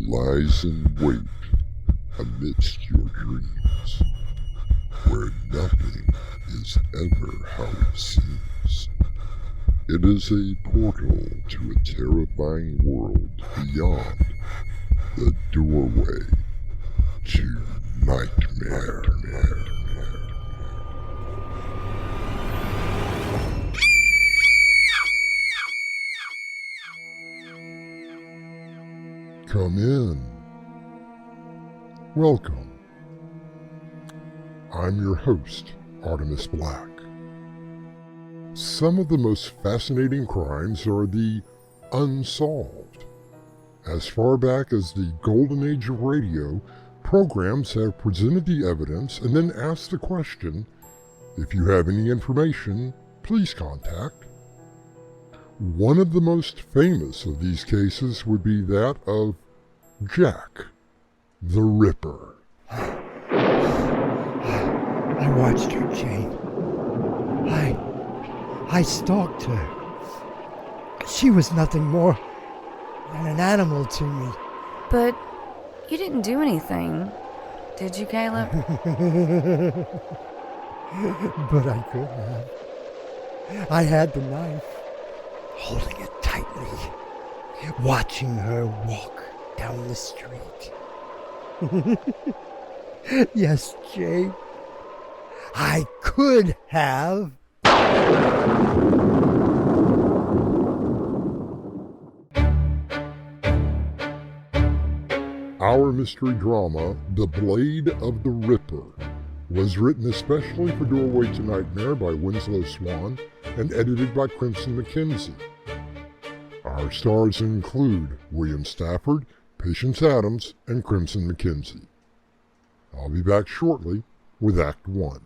lies in wait amidst your dreams, where nothing is ever how it seems. It is a portal to a terrifying world beyond the doorway to nightmare. Come in. Welcome. I'm your host, Artemis Black. Some of the most fascinating crimes are the unsolved. As far back as the golden age of radio, programs have presented the evidence and then asked the question, if you have any information, please contact. One of the most famous of these cases would be that of Jack the Ripper. I watched her, Jane. I stalked her. She was nothing more than an animal to me. But you didn't do anything, did you, Caleb? But I could have. I had the knife, holding it tightly, watching her walk down the street. Yes, Jane. I could have. Our mystery drama, The Blade of the Ripper, was written especially for Doorway to Nightmare by Winslow Swan and edited by Crimson McKenzie. Our stars include William Stafford, Patience Adams, and Crimson McKenzie. I'll be back shortly with Act 1.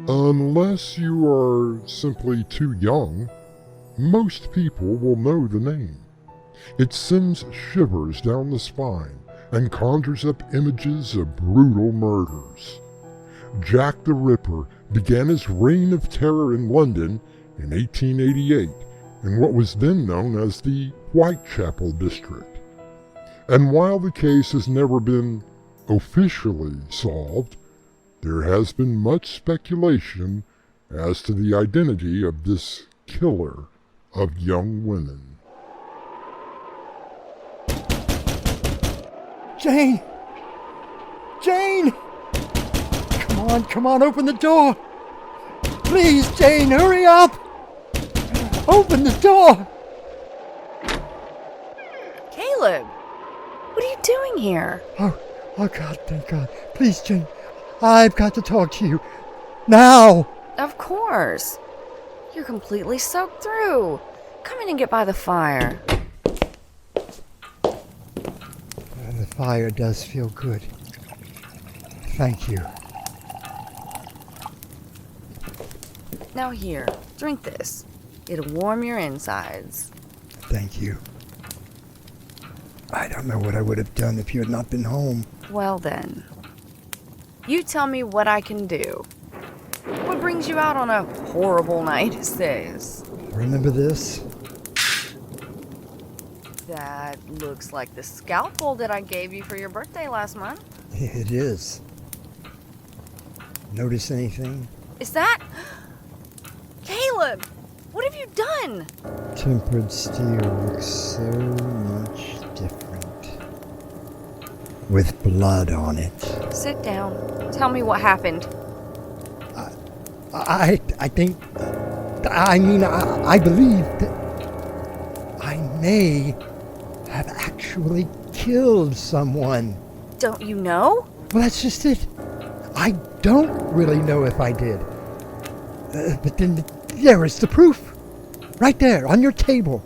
Unless you are simply too young, most people will know the name. It sends shivers down the spine and conjures up images of brutal murders. Jack the Ripper began his reign of terror in London in 1888 in what was then known as the Whitechapel district. And while the case has never been officially solved, there has been much speculation as to the identity of this killer of young women. Jane! Jane! Come on, open the door! Please, Jane, hurry up! Open the door! Caleb, what are you doing here? Oh God, thank God. Please, Jane, I've got to talk to you. Now! Of course. You're completely soaked through. Come in and get by the fire. The fire does feel good. Thank you. Now here, drink this. It'll warm your insides. Thank you. I don't know what I would have done if you had not been home. Well then, you tell me what I can do. What brings you out on a horrible night as this? Remember this? That looks like the scalpel that I gave you for your birthday last month. It is. Notice anything? Is that... Caleb! What have you done? Tempered steel looks so much different. With blood on it. Sit down. Tell me what happened. I believe that I may have actually killed someone. Don't you know? Well, that's just it. I don't really know if I did. But then there is the proof. Right there on your table.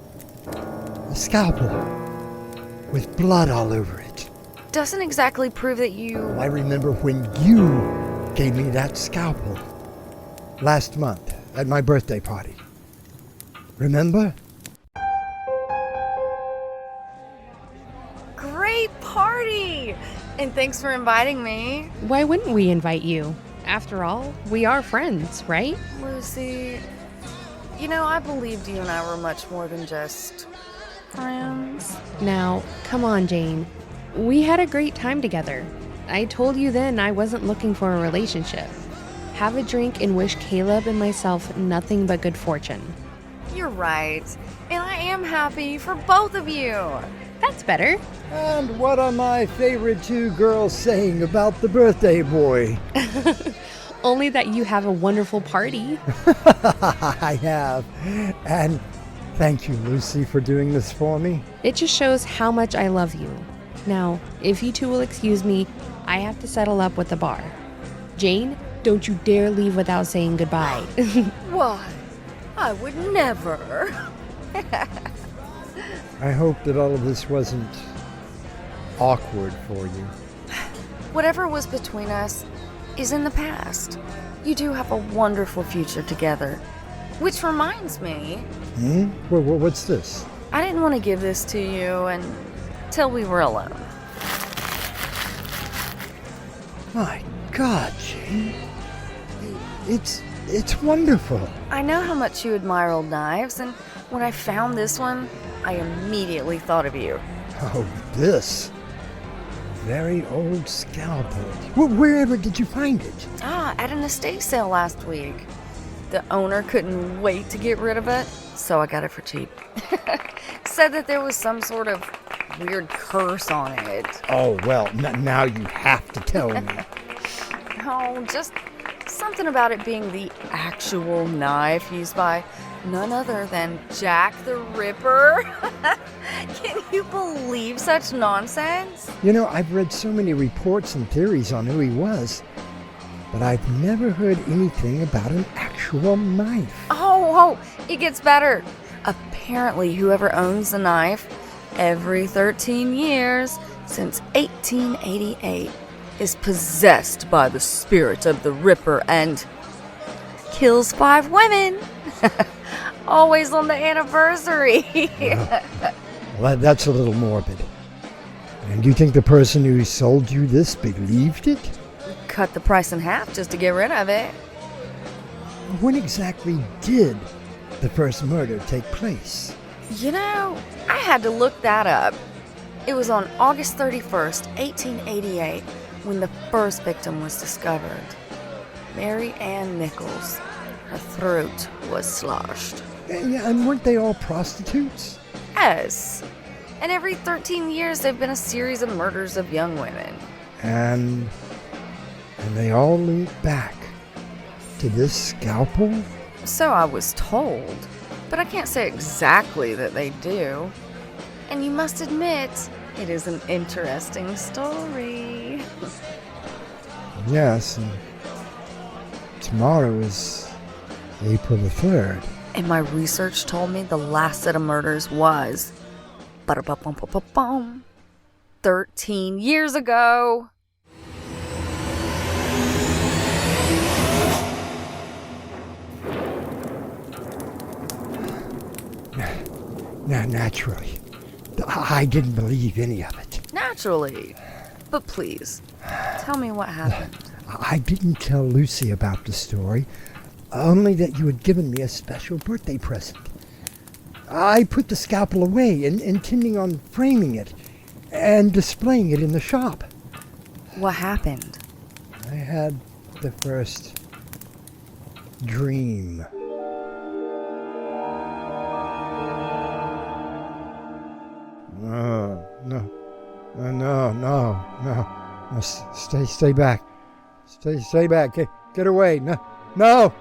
A scalpel with blood all over it. Doesn't exactly prove that you... I remember when you gave me that scalpel last month at my birthday party. Remember? Great party! And thanks for inviting me. Why wouldn't we invite you? After all, we are friends, right? Lucy, I believed you and I were much more than just friends. Now, come on, Jane. We had a great time together. I told you then I wasn't looking for a relationship. Have a drink and wish Caleb and myself nothing but good fortune. You're right. And I am happy for both of you. That's better. And what are my favorite two girls saying about the birthday boy? Only that you have a wonderful party. I have. And thank you, Lucy, for doing this for me. It just shows how much I love you. Now, if you two will excuse me, I have to settle up with the bar. Jane, don't you dare leave without saying goodbye. Why? I would never. I hope that all of this wasn't awkward for you. Whatever was between us is in the past. You do have a wonderful future together. Which reminds me, Well, what's this? I didn't want to give this to you until we were alone. My God, Jane. It's wonderful. I know how much you admire old knives, and when I found this one, I immediately thought of you. Oh, this very old scalpel. Wherever did you find it? At an estate sale last week. The owner couldn't wait to get rid of it, so I got it for cheap. Said that there was some sort of weird curse on it. Oh, well, now you have to tell me. Oh, just something about it being the actual knife used by none other than Jack the Ripper. Can you believe such nonsense? I've read so many reports and theories on who he was, but I've never heard anything about an actual knife. Oh, it gets better. Apparently, whoever owns the knife every 13 years since 1888 is possessed by the spirit of the Ripper and kills 5 women. Always on the anniversary. Well, that's a little morbid. And do you think the person who sold you this believed it? Cut the price in half just to get rid of it. When exactly did the first murder take place? I had to look that up. It was on August 31st, 1888, when the first victim was discovered. Mary Ann Nichols. Her throat was slashed. Yeah, and weren't they all prostitutes? Yes. And every 13 years, there have been a series of murders of young women. And they all link back to this scalpel? So I was told. But I can't say exactly that they do. And you must admit, it is an interesting story. Yes, and tomorrow is April the 3rd. And my research told me the last set of murders was 13 years ago. Now, naturally, I didn't believe any of it. Naturally. But please, tell me what happened. I didn't tell Lucy about the story, only that you had given me a special birthday present. I put the scalpel away, intending on framing it and displaying it in the shop. What happened? I had the first dream. No. Stay back. Stay back. Get away. No.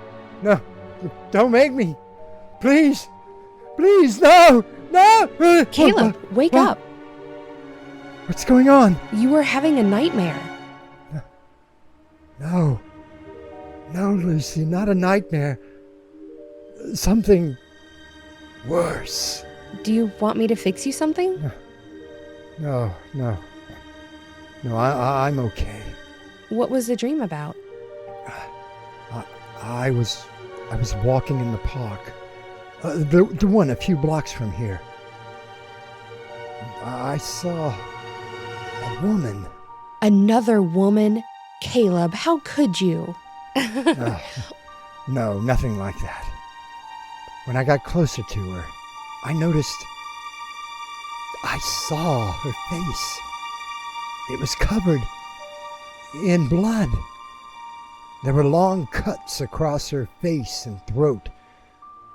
Don't make me. Please, no. Caleb, wake up. What's going on? You are having a nightmare. No, Lucy, not a nightmare. Something worse. Do you want me to fix you something? No, I'm okay. What was the dream about? I was walking in the park, the one a few blocks from here. I saw a woman Another woman? Caleb, how could you? No, nothing like that. When I got closer to her, I saw her face. It was covered in blood. There were long cuts across her face and throat.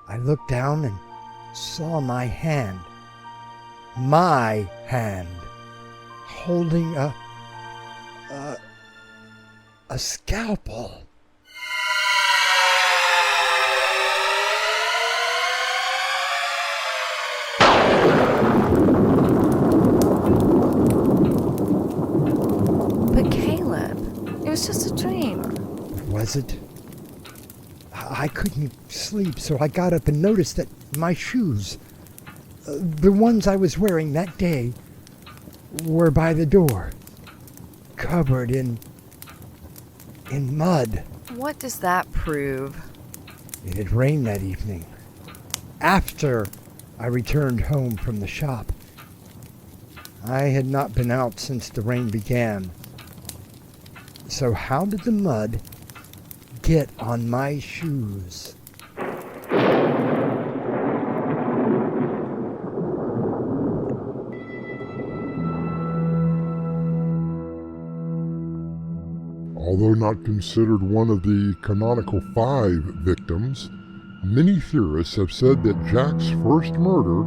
I looked down and saw my hand, holding a scalpel. But Caleb, it was just a dream. Was it? I couldn't sleep, so I got up and noticed that my shoes, the ones I was wearing that day, were by the door, covered in mud. What does that prove? It had rained that evening, after I returned home from the shop. I had not been out since the rain began. So how did the mud get on my shoes? Although not considered one of the canonical 5 victims, many theorists have said that Jack's first murder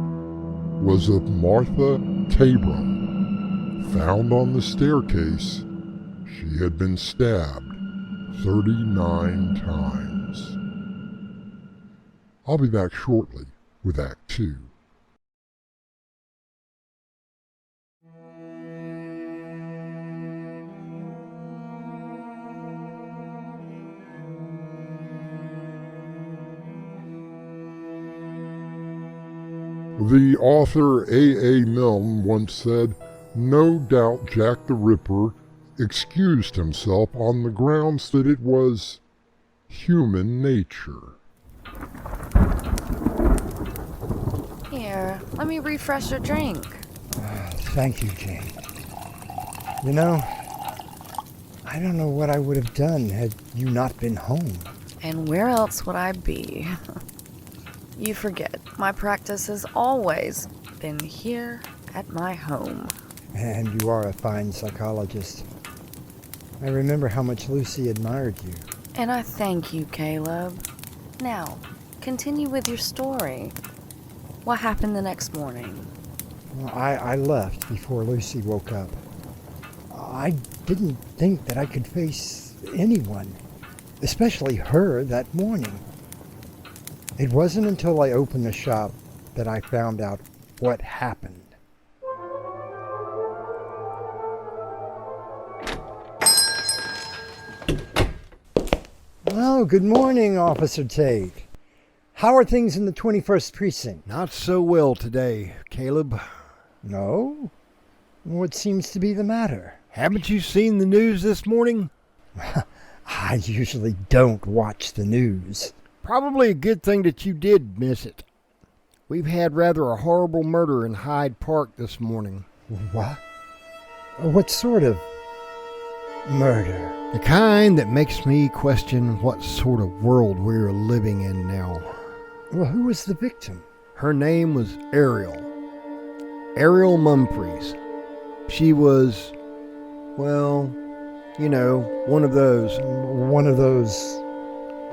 was of Martha Tabram. Found on the staircase, she had been stabbed 39 times. I'll be back shortly with Act 2. The author A. Milne once said, "No doubt Jack the Ripper excused himself on the grounds that it was human nature." Here, let me refresh your drink. Thank you, Jane. You know, I don't know what I would have done had you not been home. And where else would I be? You forget, my practice has always been here at my home. And you are a fine psychologist. I remember how much Lucy admired you. And I thank you, Caleb. Now, continue with your story. What happened the next morning? Well, I left before Lucy woke up. I didn't think that I could face anyone, especially her, that morning. It wasn't until I opened the shop that I found out what happened. Well, good morning, Officer Tate. How are things in the 21st Precinct? Not so well today, Caleb. No? What seems to be the matter? Haven't you seen the news this morning? I usually don't watch the news. Probably a good thing that you did miss it. We've had rather a horrible murder in Hyde Park this morning. What? What sort of murder? The kind that makes me question what sort of world we're living in now. Well, who was the victim? Her name was Ariel. Ariel Mumfries. She was, well, you know, one of those. One of those...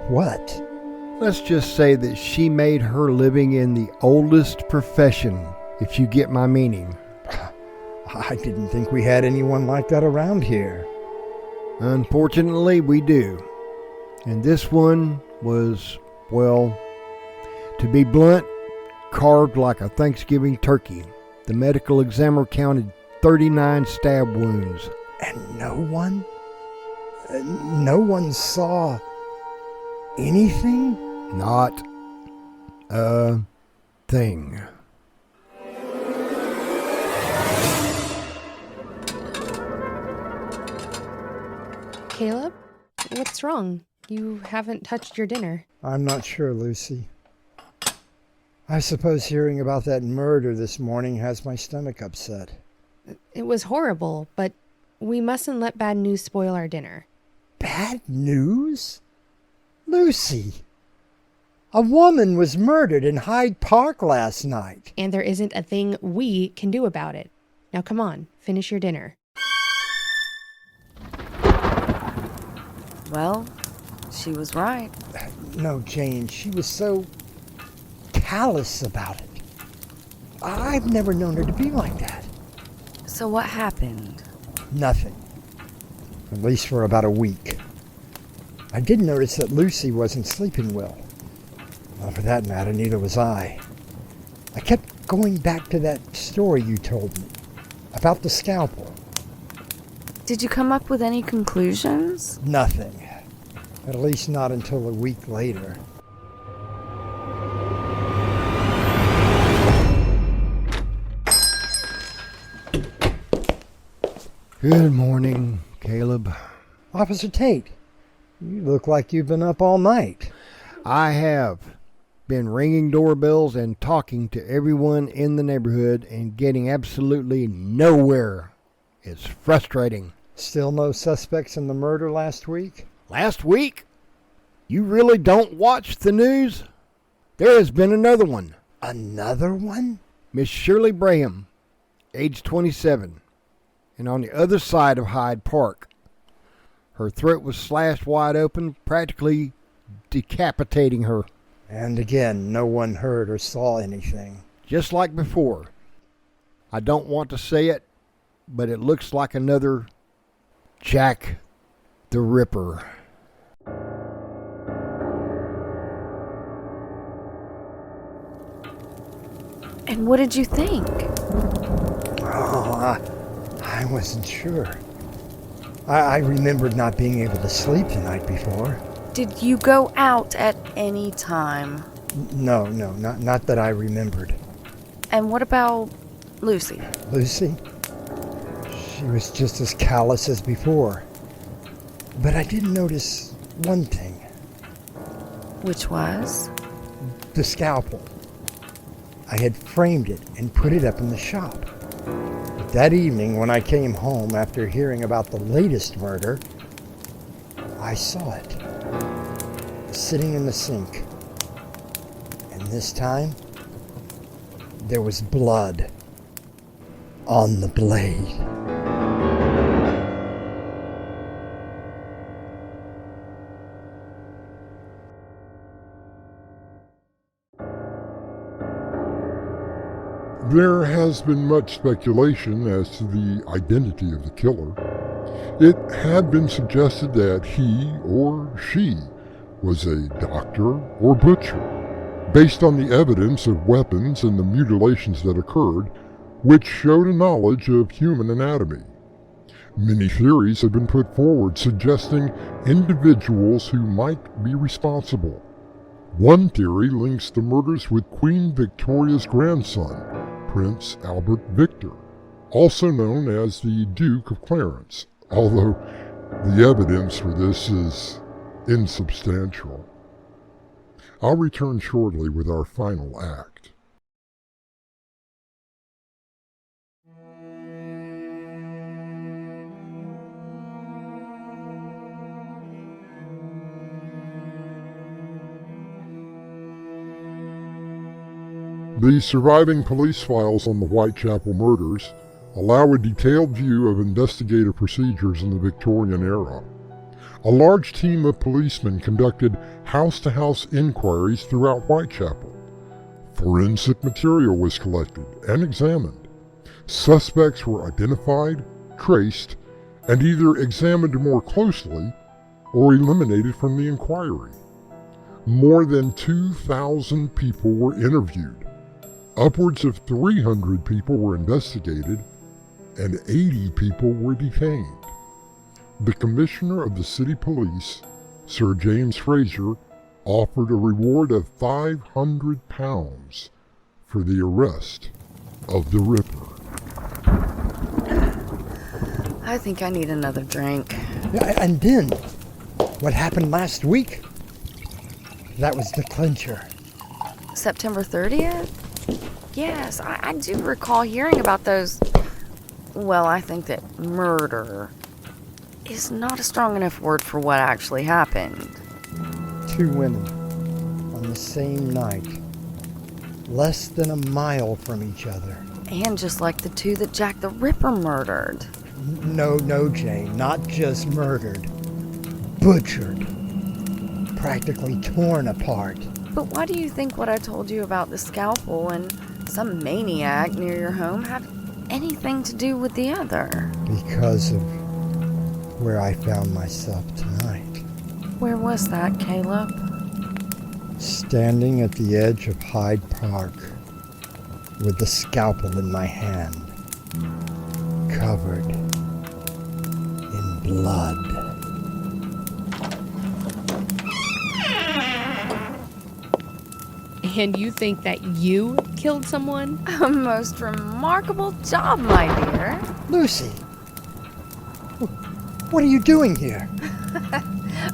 what? Let's just say that she made her living in the oldest profession, if you get my meaning. I didn't think we had anyone like that around here. Unfortunately, we do. And this one was, well, to be blunt, carved like a Thanksgiving turkey. The medical examiner counted 39 stab wounds. And no one saw anything? Not a thing. Caleb, what's wrong? You haven't touched your dinner. I'm not sure, Lucy. I suppose hearing about that murder this morning has my stomach upset. It was horrible, but We mustn't let bad news spoil our dinner. Bad news? Lucy, a woman was murdered in Hyde Park last night. And there isn't a thing we can do about it. Now come on, finish your dinner. Well, she was right. No, Jane, she was so callous about it. I've never known her to be like that. So what happened? Nothing. At least for about a week. I did notice that Lucy wasn't sleeping well. Well, for that matter, neither was I. I kept going back to that story you told me about the scalpel. Did you come up with any conclusions? Nothing. At least not until a week later. Good morning, Caleb. Officer Tate, you look like you've been up all night. I have been ringing doorbells and talking to everyone in the neighborhood and getting absolutely nowhere. It's frustrating. Still no suspects in the murder last week? Last week? You really don't watch the news? There has been another one. Another one? Miss Shirley Braham, age 27, and on the other side of Hyde Park. Her throat was slashed wide open, practically decapitating her. And again, no one heard or saw anything. Just like before. I don't want to say it, but it looks like another Jack the Ripper. And what did you think? Oh, I wasn't sure. I remembered not being able to sleep the night before. Did you go out at any time? No, not that I remembered. And what about Lucy? Lucy? She was just as callous as before. But I did notice one thing. Which was? The scalpel. I had framed it and put it up in the shop. But that evening, when I came home after hearing about the latest murder, I saw it, sitting in the sink. And this time, there was blood on the blade. There has been much speculation as to the identity of the killer. It had been suggested that he or she was a doctor or butcher, based on the evidence of weapons and the mutilations that occurred, which showed a knowledge of human anatomy. Many theories have been put forward suggesting individuals who might be responsible. One theory links the murders with Queen Victoria's grandson, Prince Albert Victor, also known as the Duke of Clarence, although the evidence for this is insubstantial. I'll return shortly with our final act. The surviving police files on the Whitechapel murders allow a detailed view of investigative procedures in the Victorian era. A large team of policemen conducted house-to-house inquiries throughout Whitechapel. Forensic material was collected and examined. Suspects were identified, traced, and either examined more closely or eliminated from the inquiry. More than 2,000 people were interviewed. Upwards of 300 people were investigated, and 80 people were detained. The Commissioner of the City Police, Sir James Fraser, offered a reward of £500 for the arrest of the Ripper. I think I need another drink. And then, what happened last week? That was the clincher. September 30th? Yes, I do recall hearing about those Well, I think that murder is not a strong enough word for what actually happened. 2 women on the same night, less than a mile from each other. And just like the 2 that Jack the Ripper murdered. No, Jane, not just murdered. Butchered. Practically torn apart. But why do you think what I told you about the scalpel and some maniac near your home had anything to do with the other? Because of where I found myself tonight. Where was that, Caleb? Standing at the edge of Hyde Park with the scalpel in my hand, covered in blood. And you think that you killed someone? A most remarkable job, my dear. Lucy, what are you doing here?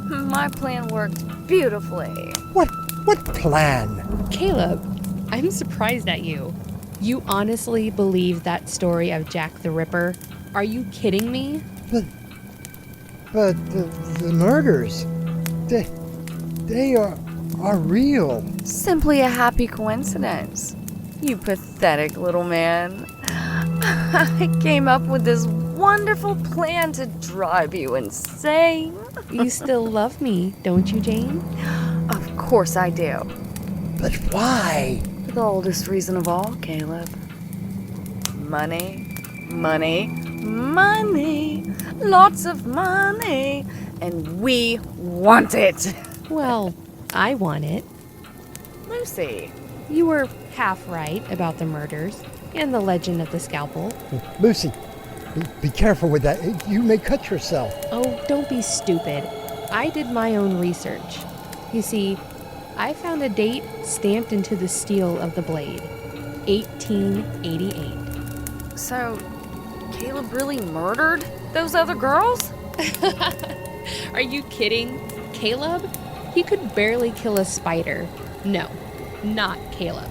My plan worked beautifully. What plan? Caleb, I'm surprised at you. You honestly believe that story of Jack the Ripper? Are you kidding me? But the murders, they are real. Simply a happy coincidence. You pathetic little man. I came up with this wonderful plan to drive you insane. You still love me, don't you, Jane? Of course I do. But why? For the oldest reason of all, Caleb. Money, money, money. Lots of money. And we want it. Well, I want it. Lucy. You were half right about the murders and the legend of the scalpel. Lucy, be careful with that. You may cut yourself. Oh, don't be stupid. I did my own research. You see, I found a date stamped into the steel of the blade. 1888. So, Caleb really murdered those other girls? Are you kidding? Caleb? He could barely kill a spider. No, not Caleb.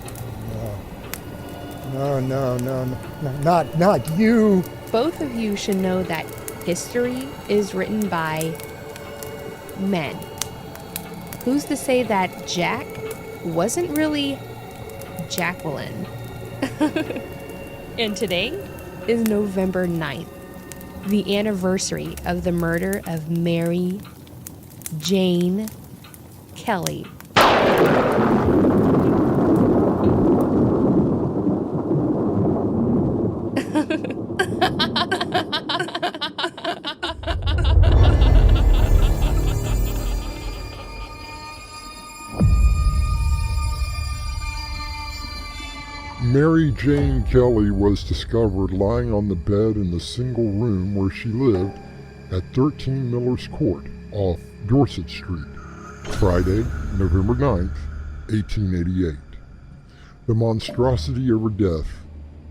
No, not you. Both of you should know that history is written by men. Who's to say that Jack wasn't really Jacqueline? And today is November 9th, the anniversary of the murder of Mary Jane Kelly. Mary Jane Kelly was discovered lying on the bed in the single room where she lived at 13 Miller's Court off Dorset Street, Friday, November 9th, 1888. The monstrosity of her death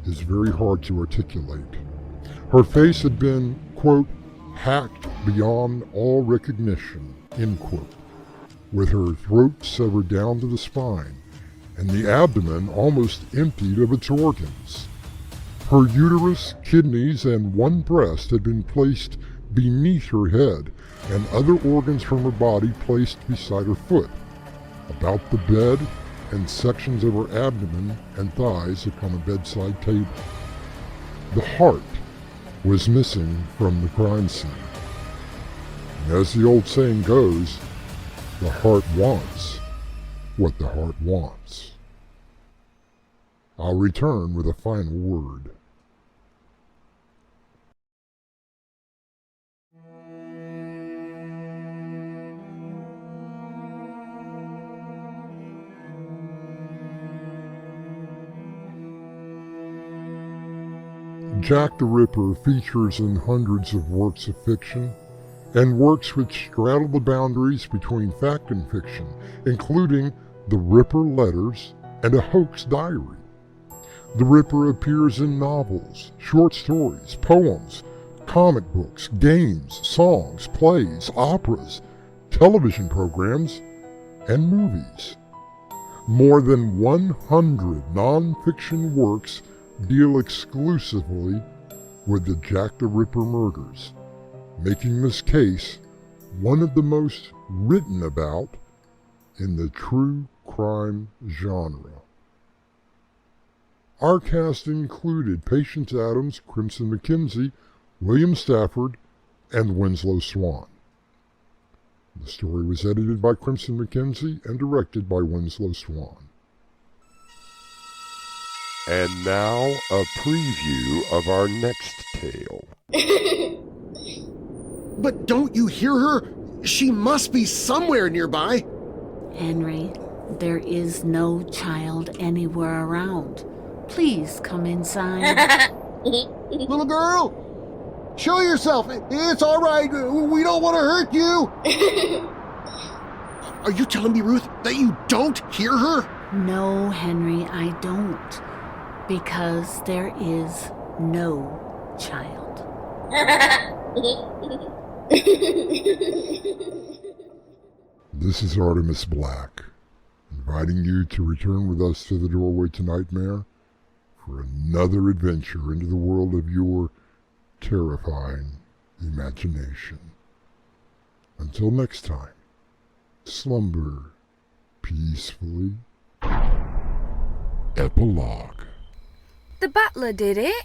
is very hard to articulate. Her face had been, quote, hacked beyond all recognition, end quote, with her throat severed down to the spine and the abdomen almost emptied of its organs. Her uterus, kidneys, and one breast had been placed beneath her head and other organs from her body placed beside her foot, about the bed, and sections of her abdomen and thighs upon a bedside table. The heart was missing from the crime scene. And as the old saying goes, the heart wants what the heart wants. I'll return with a final word. Jack the Ripper features in hundreds of works of fiction and works which straddle the boundaries between fact and fiction, including The Ripper Letters and A Hoax Diary. The Ripper appears in novels, short stories, poems, comic books, games, songs, plays, operas, television programs, and movies. More than 100 non-fiction works deal exclusively with the Jack the Ripper murders, making this case one of the most written about in the true crime genre. Our cast included Patience Adams, Crimson McKenzie, William Stafford, and Winslow Swan. The story was edited by Crimson McKenzie and directed by Winslow Swan. And now, a preview of our next tale. But don't you hear her? She must be somewhere nearby. Henry, there is no child anywhere around. Please come inside. Little girl, show yourself. It's all right. We don't want to hurt you. Are you telling me, Ruth, that you don't hear her? No, Henry, I don't. Because there is no child. This is Artemis Black, inviting you to return with us to the doorway to Nightmare for another adventure into the world of your terrifying imagination. Until next time, slumber peacefully. Epilogue. The butler did it.